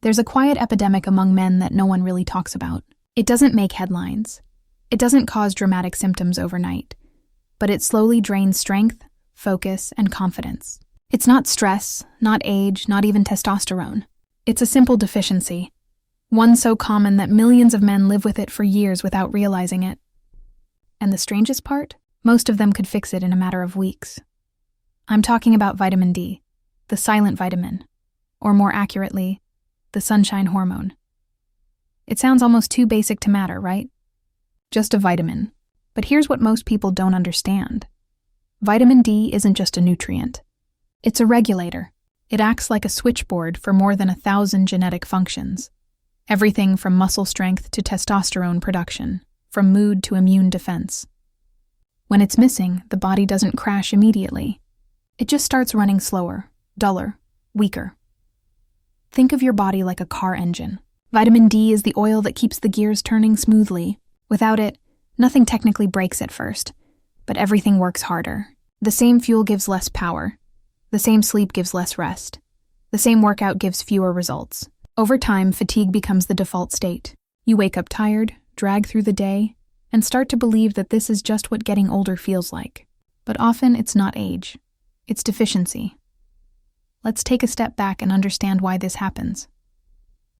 There's a quiet epidemic among men that no one really talks about. It doesn't make headlines. It doesn't cause dramatic symptoms overnight, but it slowly drains strength, focus, and confidence. It's not stress, not age, not even testosterone. It's a simple deficiency, one so common that millions of men live with it for years without realizing it. And the strangest part? Most of them could fix it in a matter of weeks. I'm talking about vitamin D, the silent vitamin, or more accurately, the sunshine hormone. It sounds almost too basic to matter, right? Just a vitamin. But here's what most people don't understand. Vitamin D isn't just a nutrient. It's a regulator. It acts like a switchboard for more than 1,000 genetic functions. Everything from muscle strength to testosterone production, from mood to immune defense. When it's missing, the body doesn't crash immediately. It just starts running slower, duller, weaker. Think of your body like a car engine. Vitamin D is the oil that keeps the gears turning smoothly. Without it, nothing technically breaks at first, but everything works harder. The same fuel gives less power. The same sleep gives less rest. The same workout gives fewer results. Over time, fatigue becomes the default state. You wake up tired, drag through the day, and start to believe that this is just what getting older feels like. But often it's not age. It's deficiency. Let's take a step back and understand why this happens.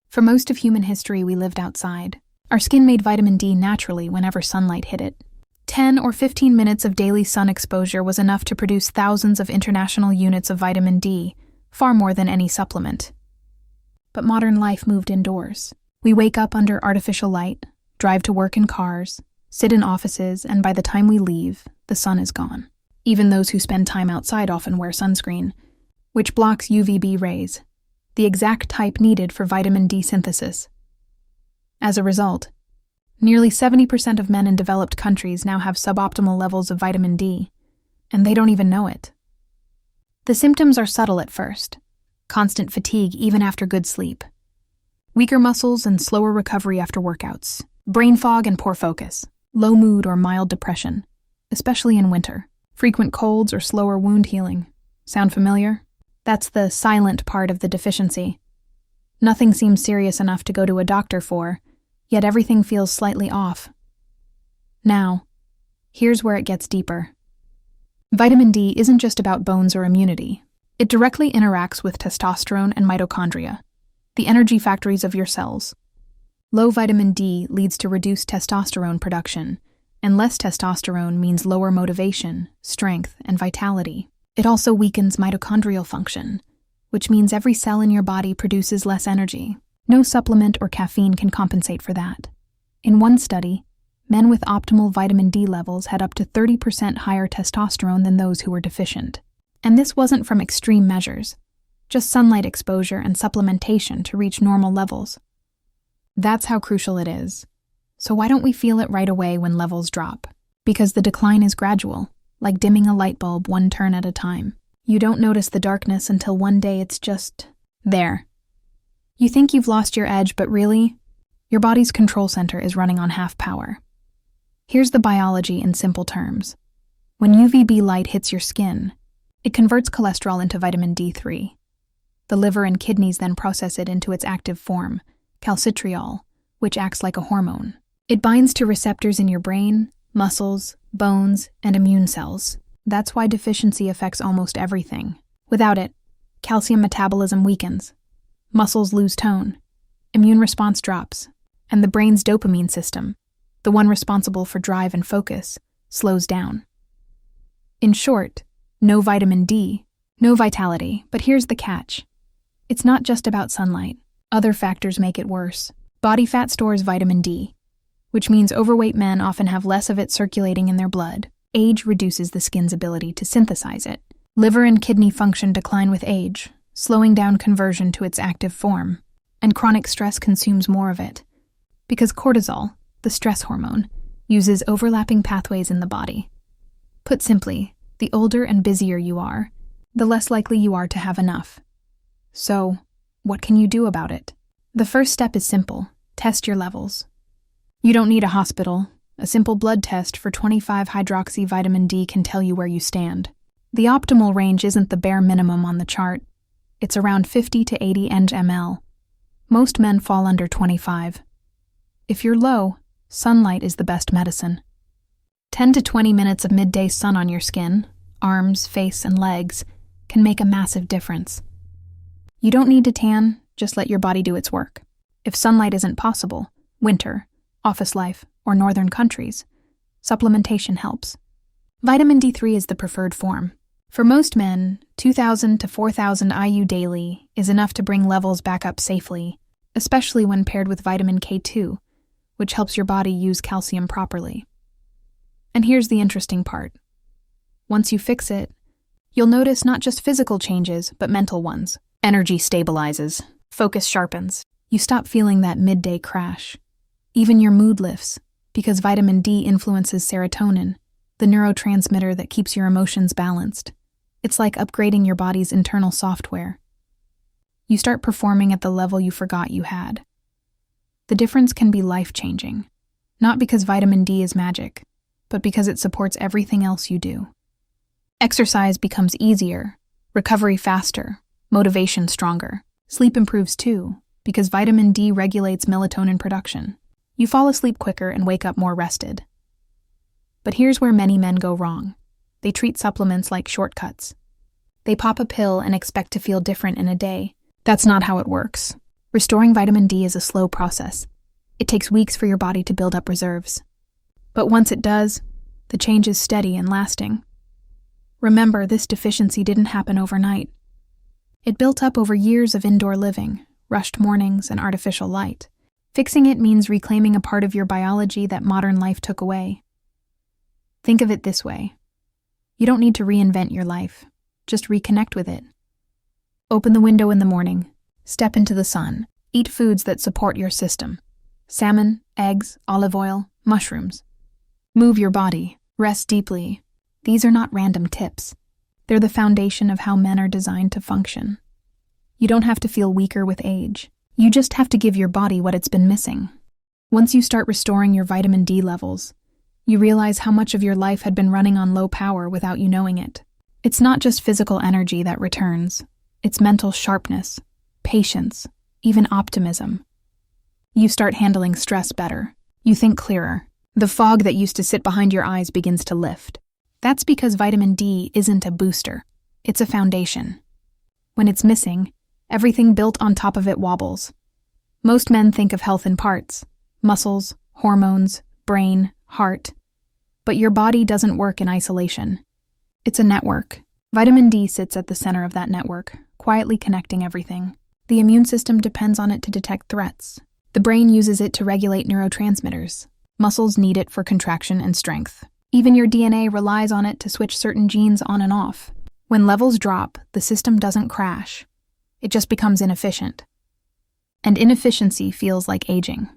For most of human history, we lived outside. Our skin made vitamin D naturally whenever sunlight hit it. 10 or 15 minutes of daily sun exposure was enough to produce thousands of international units of vitamin D, far more than any supplement. But modern life moved indoors. We wake up under artificial light, drive to work in cars, sit in offices, and by the time we leave, the sun is gone. Even those who spend time outside often wear sunscreen, which blocks UVB rays, the exact type needed for vitamin D synthesis. As a result, nearly 70% of men in developed countries now have suboptimal levels of vitamin D, and they don't even know it. The symptoms are subtle at first: constant fatigue even after good sleep, weaker muscles and slower recovery after workouts, brain fog and poor focus, low mood or mild depression, especially in winter, frequent colds or slower wound healing. Sound familiar? That's the silent part of the deficiency. Nothing seems serious enough to go to a doctor for, yet everything feels slightly off. Now, here's where it gets deeper. Vitamin D isn't just about bones or immunity. It directly interacts with testosterone and mitochondria, the energy factories of your cells. Low vitamin D leads to reduced testosterone production, and less testosterone means lower motivation, strength, and vitality. It also weakens mitochondrial function, which means every cell in your body produces less energy. No supplement or caffeine can compensate for that. In one study, men with optimal vitamin D levels had up to 30% higher testosterone than those who were deficient. And this wasn't from extreme measures, just sunlight exposure and supplementation to reach normal levels. That's how crucial it is. So why don't we feel it right away when levels drop? Because the decline is gradual, like dimming a light bulb one turn at a time. You don't notice the darkness until one day it's just there. You think you've lost your edge, but really, your body's control center is running on half power. Here's the biology in simple terms. When UVB light hits your skin, it converts cholesterol into vitamin D3. The liver and kidneys then process it into its active form, calcitriol, which acts like a hormone. It binds to receptors in your brain, muscles, bones, and immune cells. That's why deficiency affects almost everything. Without it, calcium metabolism weakens, muscles lose tone, immune response drops, and the brain's dopamine system, the one responsible for drive and focus, slows down. In short, no vitamin D, no vitality. But here's the catch. It's not just about sunlight. Other factors make it worse. Body fat stores vitamin D, which means overweight men often have less of it circulating in their blood. Age reduces the skin's ability to synthesize it. Liver and kidney function decline with age, slowing down conversion to its active form. And chronic stress consumes more of it, because cortisol, the stress hormone, uses overlapping pathways in the body. Put simply, the older and busier you are, the less likely you are to have enough. So, what can you do about it? The first step is simple: test your levels. You don't need a hospital. A simple blood test for 25-hydroxy vitamin D can tell you where you stand. The optimal range isn't the bare minimum on the chart. It's around 50 to 80 ng/ml. Most men fall under 25. If you're low, sunlight is the best medicine. 10 to 20 minutes of midday sun on your skin, arms, face, and legs can make a massive difference. You don't need to tan, just let your body do its work. If sunlight isn't possible, winter, office life, or northern countries, supplementation helps. Vitamin D3 is the preferred form. For most men, 2,000 to 4,000 IU daily is enough to bring levels back up safely, especially when paired with vitamin K2, which helps your body use calcium properly. And here's the interesting part. Once you fix it, you'll notice not just physical changes, but mental ones. Energy stabilizes, focus sharpens. You stop feeling that midday crash. Even your mood lifts, because vitamin D influences serotonin, the neurotransmitter that keeps your emotions balanced. It's like upgrading your body's internal software. You start performing at the level you forgot you had. The difference can be life-changing, not because vitamin D is magic, but because it supports everything else you do. Exercise becomes easier, recovery faster, motivation stronger. Sleep improves too, because vitamin D regulates melatonin production. You fall asleep quicker and wake up more rested. But here's where many men go wrong. They treat supplements like shortcuts. They pop a pill and expect to feel different in a day. That's not how it works. Restoring vitamin D is a slow process. It takes weeks for your body to build up reserves. But once it does, the change is steady and lasting. Remember, this deficiency didn't happen overnight. It built up over years of indoor living, rushed mornings, and artificial light. Fixing it means reclaiming a part of your biology that modern life took away. Think of it this way. You don't need to reinvent your life. Just reconnect with it. Open the window in the morning. Step into the sun. Eat foods that support your system. Salmon, eggs, olive oil, mushrooms. Move your body. Rest deeply. These are not random tips. They're the foundation of how men are designed to function. You don't have to feel weaker with age. You just have to give your body what it's been missing. Once you start restoring your vitamin D levels, you realize how much of your life had been running on low power without you knowing it. It's not just physical energy that returns. It's mental sharpness, patience, even optimism. You start handling stress better. You think clearer. The fog that used to sit behind your eyes begins to lift. That's because vitamin D isn't a booster. It's a foundation. When it's missing, everything built on top of it wobbles. Most men think of health in parts: muscles, hormones, brain, heart. But your body doesn't work in isolation. It's a network. Vitamin D sits at the center of that network, quietly connecting everything. The immune system depends on it to detect threats. The brain uses it to regulate neurotransmitters. Muscles need it for contraction and strength. Even your DNA relies on it to switch certain genes on and off. When levels drop, the system doesn't crash. It just becomes inefficient. And inefficiency feels like aging.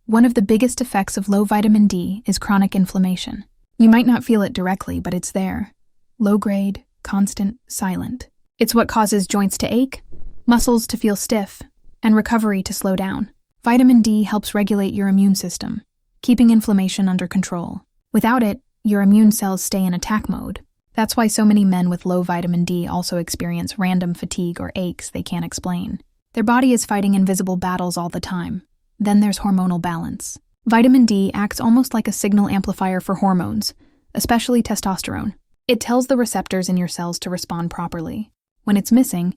One of the biggest effects of low vitamin D is chronic inflammation. You might not feel it directly, but it's there. Low grade, constant, silent. It's what causes joints to ache, muscles to feel stiff, and recovery to slow down. Vitamin D helps regulate your immune system, keeping inflammation under control. Without it, your immune cells stay in attack mode. That's why so many men with low vitamin D also experience random fatigue or aches they can't explain. Their body is fighting invisible battles all the time. Then there's hormonal balance. Vitamin D acts almost like a signal amplifier for hormones, especially testosterone. It tells the receptors in your cells to respond properly. When it's missing,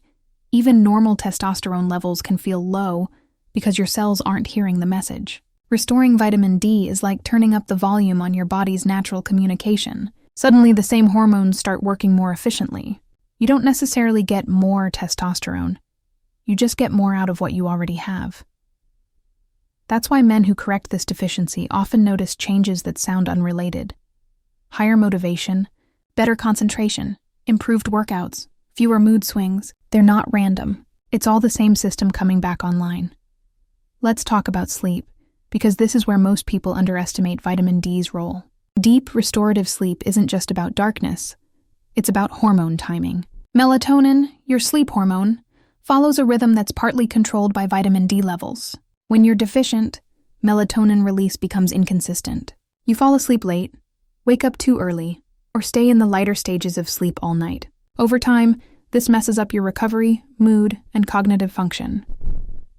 even normal testosterone levels can feel low because your cells aren't hearing the message. Restoring vitamin D is like turning up the volume on your body's natural communication. Suddenly, the same hormones start working more efficiently. You don't necessarily get more testosterone. You just get more out of what you already have. That's why men who correct this deficiency often notice changes that sound unrelated. Higher motivation, better concentration, improved workouts, fewer mood swings. They're not random. It's all the same system coming back online. Let's talk about sleep, because this is where most people underestimate vitamin D's role. Deep, restorative sleep isn't just about darkness. It's about hormone timing. Melatonin, your sleep hormone, follows a rhythm that's partly controlled by vitamin D levels. When you're deficient, melatonin release becomes inconsistent. You fall asleep late, wake up too early, or stay in the lighter stages of sleep all night. Over time, this messes up your recovery, mood, and cognitive function.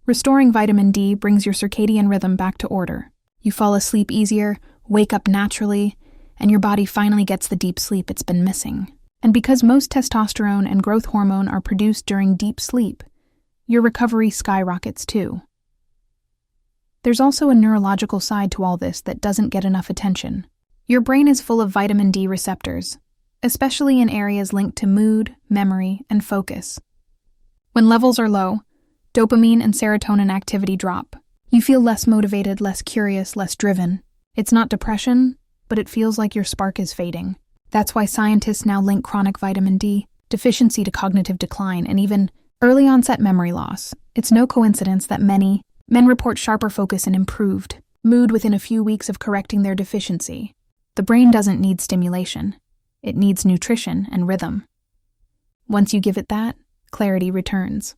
Restoring vitamin D brings your circadian rhythm back to order. You fall asleep easier, wake up naturally, and your body finally gets the deep sleep it's been missing. And because most testosterone and growth hormone are produced during deep sleep, your recovery skyrockets too. There's also a neurological side to all this that doesn't get enough attention. Your brain is full of vitamin D receptors, especially in areas linked to mood, memory, and focus. When levels are low, dopamine and serotonin activity drop. You feel less motivated, less curious, less driven. It's not depression, but it feels like your spark is fading. That's why scientists now link chronic vitamin D deficiency to cognitive decline and even early onset memory loss. It's no coincidence that many men report sharper focus and improved mood within a few weeks of correcting their deficiency. The brain doesn't need stimulation. It needs nutrition and rhythm. Once you give it that, clarity returns.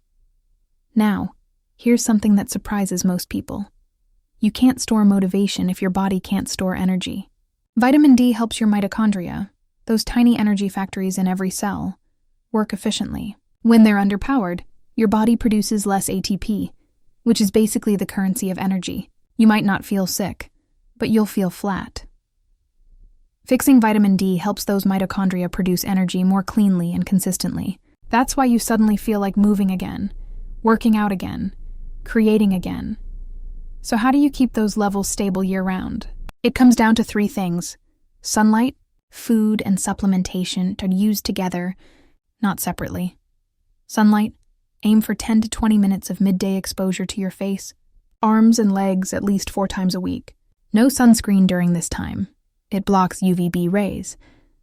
Now, here's something that surprises most people. You can't store motivation if your body can't store energy. Vitamin D helps your mitochondria, those tiny energy factories in every cell, work efficiently. When they're underpowered, your body produces less ATP, which is basically the currency of energy. You might not feel sick, but you'll feel flat. Fixing vitamin D helps those mitochondria produce energy more cleanly and consistently. That's why you suddenly feel like moving again, working out again, creating again. So how do you keep those levels stable year-round? It comes down to 3 things: sunlight, food, and supplementation are used together, not separately. Sunlight, aim for 10 to 20 minutes of midday exposure to your face, arms and legs at least 4 times a week. No sunscreen during this time. It blocks UVB rays,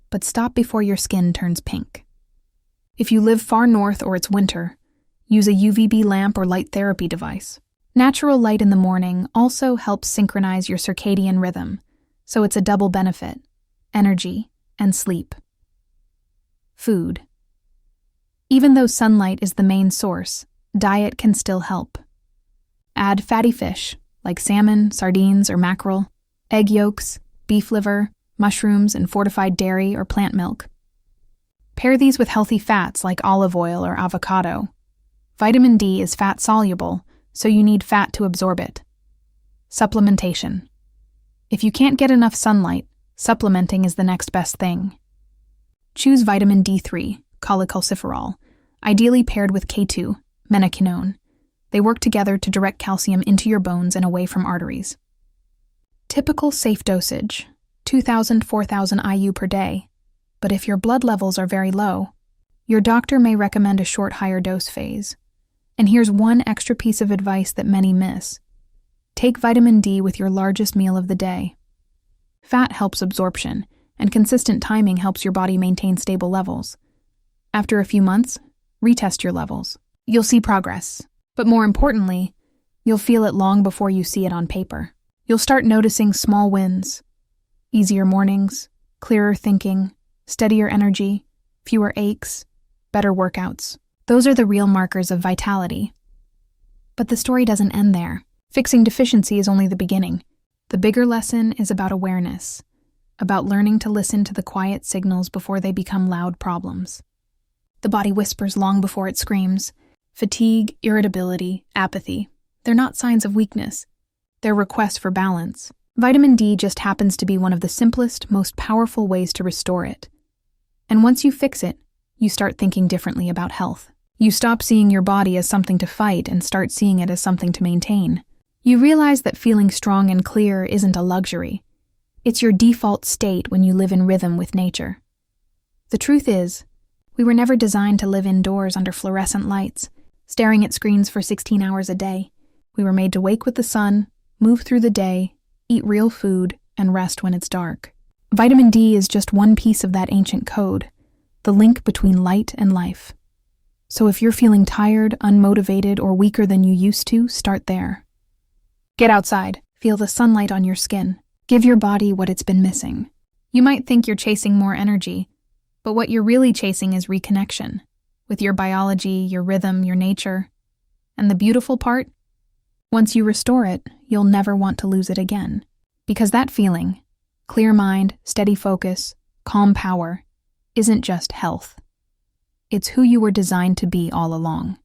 but stop before your skin turns pink. If you live far north or it's winter, use a UVB lamp or light therapy device. Natural light in the morning also helps synchronize your circadian rhythm, so it's a double benefit: energy and sleep. Food. Even though sunlight is the main source, diet can still help. Add fatty fish, like salmon, sardines, or mackerel, egg yolks, beef liver, mushrooms, and fortified dairy or plant milk. Pair these with healthy fats like olive oil or avocado. Vitamin D is fat-soluble, so you need fat to absorb it. Supplementation. If you can't get enough sunlight, supplementing is the next best thing. Choose vitamin D3, cholecalciferol, ideally paired with K2, menaquinone. They work together to direct calcium into your bones and away from arteries. Typical safe dosage, 2,000 4,000 IU per day. But if your blood levels are very low, your doctor may recommend a short higher dose phase. And here's one extra piece of advice that many miss. Take vitamin D with your largest meal of the day. Fat helps absorption, and consistent timing helps your body maintain stable levels. After a few months, retest your levels. You'll see progress, but more importantly, you'll feel it long before you see it on paper. You'll start noticing small wins: easier mornings, clearer thinking, steadier energy, fewer aches, better workouts. Those are the real markers of vitality. But the story doesn't end there. Fixing deficiency is only the beginning. The bigger lesson is about awareness, about learning to listen to the quiet signals before they become loud problems. The body whispers long before it screams. Fatigue, irritability, apathy. They're not signs of weakness. They're requests for balance. Vitamin D just happens to be one of the simplest, most powerful ways to restore it. And once you fix it, you start thinking differently about health. You stop seeing your body as something to fight and start seeing it as something to maintain. You realize that feeling strong and clear isn't a luxury. It's your default state when you live in rhythm with nature. The truth is, we were never designed to live indoors under fluorescent lights, staring at screens for 16 hours a day. We were made to wake with the sun, move through the day, eat real food, and rest when it's dark. Vitamin D is just one piece of that ancient code, the link between light and life. So if you're feeling tired, unmotivated, or weaker than you used to, start there. Get outside, feel the sunlight on your skin. Give your body what it's been missing. You might think you're chasing more energy, but what you're really chasing is reconnection with your biology, your rhythm, your nature. And the beautiful part? Once you restore it, you'll never want to lose it again. Because that feeling, clear mind, steady focus, calm power, isn't just health. It's who you were designed to be all along.